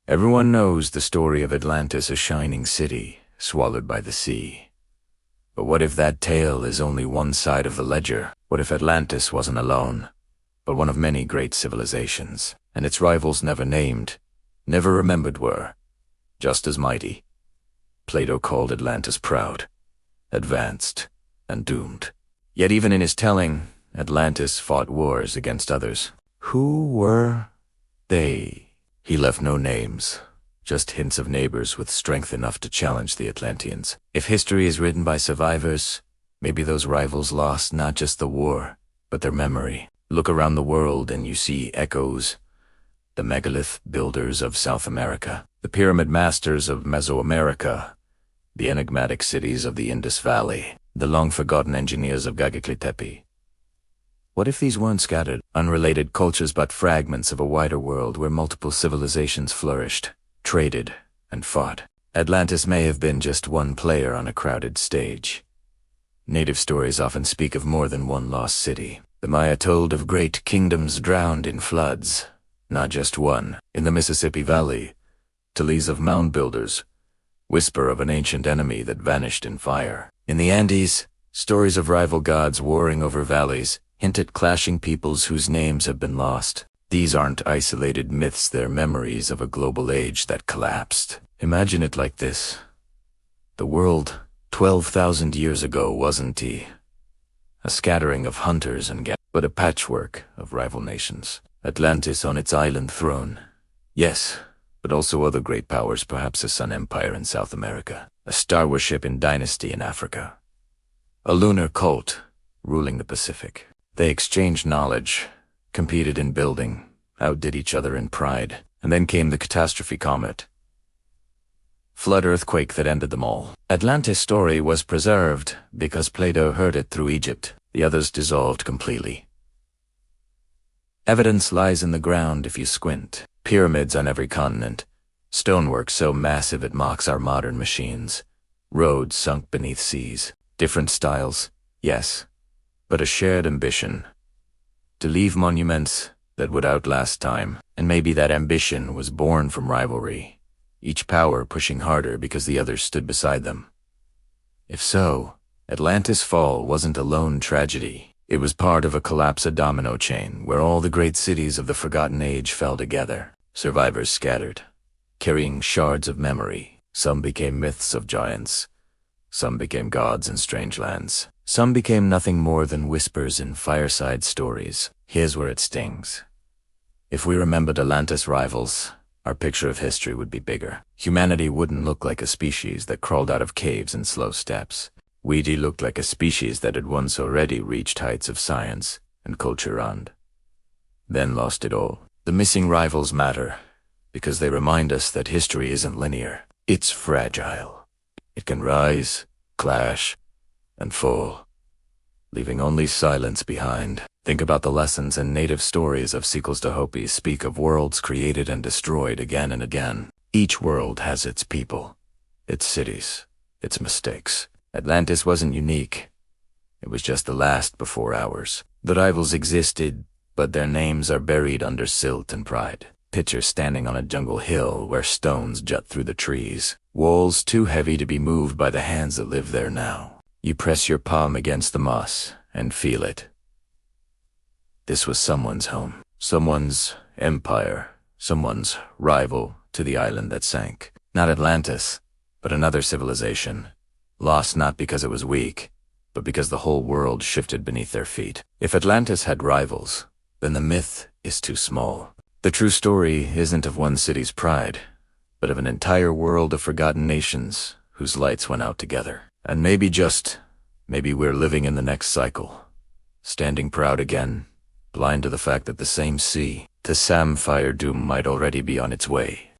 Everyone knows the story of Atlantis, a shining city, swallowed by the sea. But what if that tale is only one side of the ledger? What if Atlantis wasn't alone, but one of many great civilizations, and its rivals never named, never remembered were just as mighty? Plato called Atlantis proud, advanced, and doomed. Yet even in his telling, Atlantis fought wars against others. Who were they? He left no names, just hints of neighbors with strength enough to challenge the Atlanteans. If history is written by survivors, maybe those rivals lost not just the war, but their memory. Look around the world and you see echoes. The megalith builders of South America, the pyramid masters of Mesoamerica, the enigmatic cities of the Indus Valley, the long-forgotten engineers of Göbekli Tepe. What if these weren't scattered, unrelated cultures but fragments of a wider world where multiple civilizations flourished, traded, and fought? Atlantis may have been just one player on a crowded stage. Native stories often speak of more than one lost city. The Maya told of great kingdoms drowned in floods, not just one. In the Mississippi Valley, tales of mound builders, whisper of an ancient enemy that vanished in fire. In the Andes, stories of rival gods warring over valleys hint at clashing peoples whose names have been lost. These aren't isolated myths, they're memories of a global age that collapsed. Imagine it like this. The world 12,000 years ago wasn't a scattering of hunters and but a patchwork of rival nations. Atlantis on its island throne. Yes, but also other great powers, perhaps a Sun Empire in South America, a star worship in dynasty in Africa, a lunar cult ruling the Pacific. They exchanged knowledge, competed in building, outdid each other in pride, and then came the catastrophe comet. Flood earthquake that ended them all. Atlantis' story was preserved because Plato heard it through Egypt. The others dissolved completely. Evidence lies in the ground if you squint. Pyramids on every continent. Stonework so massive it mocks our modern machines. Roads sunk beneath seas. Different styles, yes, but a shared ambition. To leave monuments that would outlast time. And maybe that ambition was born from rivalry, each power pushing harder because the others stood beside them. If so, Atlantis' fall wasn't a lone tragedy. It was part of a collapse, a domino chain, where all the great cities of the forgotten age fell together. Survivors scattered, carrying shards of memory. Some became myths of giants. Some became gods in strange lands. Some became nothing more than whispers in fireside stories. Here's where it stings. If we remembered Atlantis' rivals, our picture of history would be bigger. Humanity wouldn't look like a species that crawled out of caves in slow steps. We'd look like a species that had once already reached heights of science and culture and then lost it all. The missing rivals matter because they remind us that history isn't linear. It's fragile. It can rise, clash, and fall, leaving only silence behind. Think about the lessons and native stories of Sequels to Hopi speak of worlds created and destroyed again and again. Each world has its people, its cities, its mistakes. Atlantis wasn't unique. It was just the last before ours. The rivals existed, but their names are buried under silt and pride. Picture standing on a jungle hill where stones jut through the trees, walls too heavy to be moved by the hands that live there now. You press your palm against the moss and feel it. This was someone's home, someone's empire, someone's rival to the island that sank. Not Atlantis, but another civilization. Lost not because it was weak, but because the whole world shifted beneath their feet. If Atlantis had rivals, then the myth is too small. The true story isn't of one city's pride, but of an entire world of forgotten nations whose lights went out together. And maybe we're living in the next cycle, standing proud again, blind to the fact that the same sea, the samphire doom, might already be on its way.